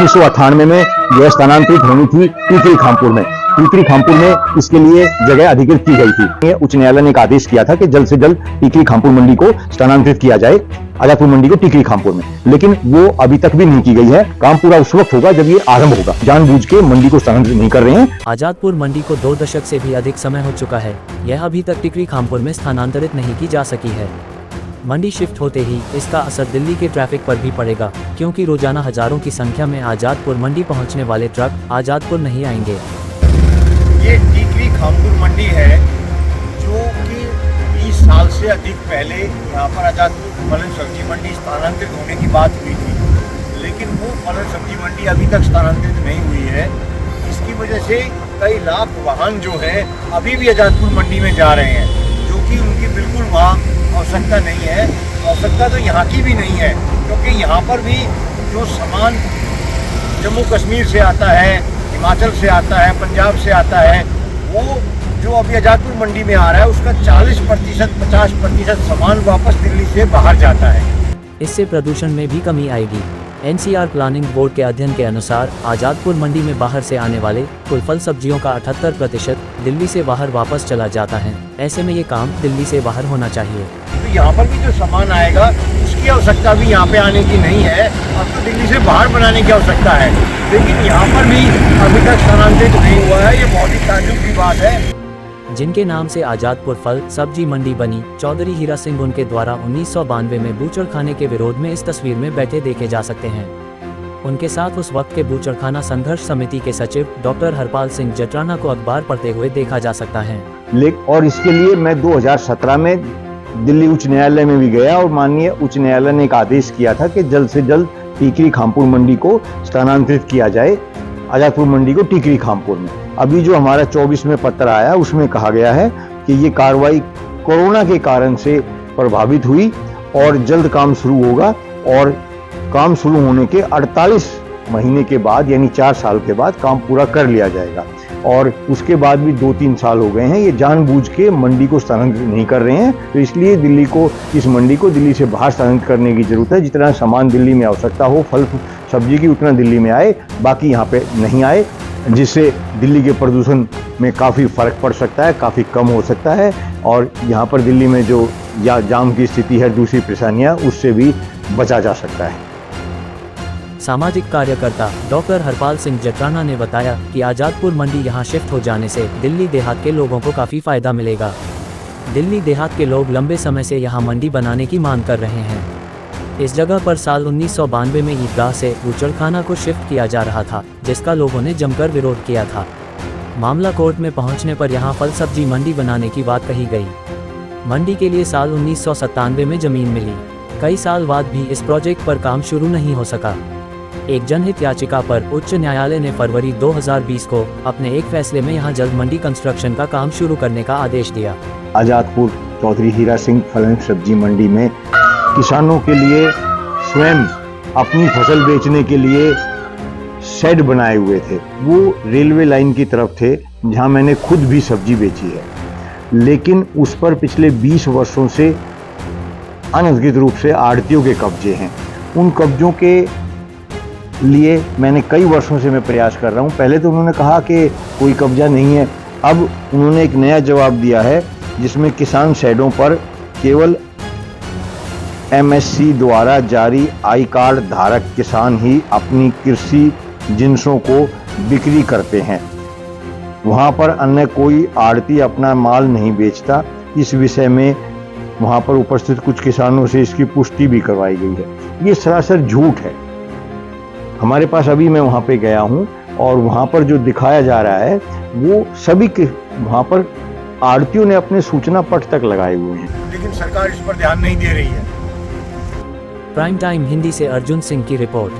1998 में यह स्थानांतरित होनी थी टीकरी खामपुर में। टीकरी खामपुर में इसके लिए जगह अधिकृत की गई थी। उच्च न्यायालय ने एक आदेश किया था कि जल्द से जल्द टीकरी खामपुर मंडी को स्थानांतरित किया जाए, आजादपुर मंडी को टीकरी खामपुर में, लेकिन वो अभी तक भी नहीं की गई है। काम पूरा उस वक्त होगा जब ये आरंभ होगा। जानबूझ के मंडी को स्थानांतरित नहीं कर रहे हैं। आजादपुर मंडी को 2 दशक से भी अधिक समय हो चुका है। यह अभी तक टीकरी खामपुर में स्थानांतरित नहीं की जा सकी है। मंडी शिफ्ट होते ही इसका असर दिल्ली के ट्रैफिक पर भी पड़ेगा, क्योंकि रोजाना हजारों की संख्या में आजादपुर मंडी पहुंचने वाले ट्रक आजादपुर नहीं आएंगे। ये टीकरी खामपुर मंडी है जो कि 20 साल से अधिक पहले यहाँ पर आजादपुर फल सब्जी मंडी स्थानांतरित होने की बात हुई थी, लेकिन वो फल सब्जी मंडी अभी तक स्थानांतरित नहीं हुई है। इसकी वजह से कई लाख वाहन जो है अभी भी आजादपुर मंडी में जा रहे हैं, जो कि उनकी बिल्कुल वहाँ आवश्यकता नहीं है। आवश्यकता तो यहाँ की भी नहीं है, क्योंकि यहाँ पर भी जो सामान जम्मू कश्मीर से आता है, हिमाचल से आता है, पंजाब से आता है, वो जो अभी आजादपुर मंडी में आ रहा है उसका 40% 50% सामान वापस दिल्ली से बाहर जाता है। इससे प्रदूषण में भी कमी आएगी। NCR प्लानिंग बोर्ड के अध्ययन के अनुसार आजादपुर मंडी में बाहर से आने वाले कुल फल सब्जियों का 78% दिल्ली से बाहर वापस चला जाता है। ऐसे में ये काम दिल्ली से बाहर होना चाहिए। तो यहाँ पर भी जो सामान आएगा उसकी आवश्यकता भी यहाँ पे आने की नहीं है, अब तो दिल्ली से बाहर बनाने की आवश्यकता है, लेकिन यहाँ पर भी अभी तक स्थानांतरित नहीं हुआ है। ये बहुत ही ताज्जुब की बात है। जिनके नाम से आजादपुर फल सब्जी मंडी बनी, चौधरी हीरा सिंह उनके द्वारा 1992 में बूचड़खाने के विरोध में इस तस्वीर में बैठे देखे जा सकते हैं। उनके साथ उस वक्त के बूचड़खाना संघर्ष समिति के सचिव डॉक्टर हरपाल सिंह जटराना को अखबार पढ़ते हुए देखा जा सकता है। और इसके लिए मैं 2017 में दिल्ली उच्च न्यायालय में भी गया और माननीय उच्च न्यायालय ने एक आदेश किया था कि जल्द से जल्द टीकरी खामपुर मंडी को स्थानांतरित किया जाए, आजादपुर मंडी को टीकरी खामपुर में। अभी जो हमारा 24 में पत्र आया उसमें कहा गया है कि ये कार्रवाई कोरोना के कारण से प्रभावित हुई और जल्द काम शुरू होगा, और काम शुरू होने के 48 महीने के बाद यानी 4 साल के बाद काम पूरा कर लिया जाएगा। और उसके बाद भी 2-3 साल हो गए हैं, ये जानबूझ के मंडी को स्थानांतरित नहीं कर रहे हैं। तो इसलिए दिल्ली को, इस मंडी को दिल्ली से बाहर स्थानांतरित करने की जरूरत है। जितना सामान दिल्ली में आवश्यकता हो फल सब्जी की उतना दिल्ली में आए, बाकी यहाँ पे नहीं आए, जिससे दिल्ली के प्रदूषण में काफ़ी फर्क पड़ सकता है, काफ़ी कम हो सकता है, और यहाँ पर दिल्ली में जो जाम की स्थिति है, दूसरी परेशानियाँ, उससे भी बचा जा सकता है। सामाजिक कार्यकर्ता डॉक्टर हरपाल सिंह जटराना ने बताया कि आजादपुर मंडी यहां शिफ्ट हो जाने से दिल्ली देहात के लोगों को काफ़ी फायदा मिलेगा। दिल्ली देहात के लोग लंबे समय से यहां मंडी बनाने की मांग कर रहे हैं। इस जगह पर साल 1992 में ईदगाह से बूचड़खाना को शिफ्ट किया जा रहा था, जिसका लोगों ने जमकर विरोध किया था। मामला कोर्ट में पहुंचने पर यहां फल सब्जी मंडी बनाने की बात कही गई। मंडी के लिए साल 1997 में जमीन मिली। कई साल बाद भी इस प्रोजेक्ट पर काम शुरू नहीं हो सका। एक जनहित याचिका पर उच्च न्यायालय ने फरवरी 2020 को अपने एक फैसले में यहां जल्द मंडी कंस्ट्रक्शन का काम शुरू करने का आदेश दिया। आजादपुर चौधरी हीरा सिंह फल सब्जी मंडी में किसानों के लिए स्वयं अपनी फसल बेचने के लिए शेड बनाए हुए थे। वो रेलवे लाइन की तरफ थे, जहां मैंने खुद भी सब्जी बेची है, लेकिन उस पर पिछले 20 वर्षों से अनधिकृत रूप से आढ़तियों के कब्जे हैं। उन कब्जों के लिए मैंने कई वर्षों से मैं प्रयास कर रहा हूं। पहले तो उन्होंने कहा कि कोई कब्जा नहीं है, अब उन्होंने एक नया जवाब दिया है जिसमें किसान शेडों पर केवल MSC द्वारा जारी आई कार्ड धारक किसान ही अपनी कृषि जिन्सों को बिक्री करते हैं। वहां पर अन्य कोई आढ़ती अपना माल नहीं बेचता। इस विषय में वहां पर उपस्थित कुछ किसानों से इसकी पुष्टि भी करवाई गई है। ये सरासर झूठ है। हमारे पास अभी मैं वहां पे गया हूं और वहां पर जो दिखाया जा रहा है वो सभी के वहां पर आढ़तियों ने अपने सूचना पट तक लगाए हुए हैं, लेकिन सरकार इस पर ध्यान नहीं दे रही है। प्राइम टाइम हिंदी से अर्जुन सिंह की रिपोर्ट।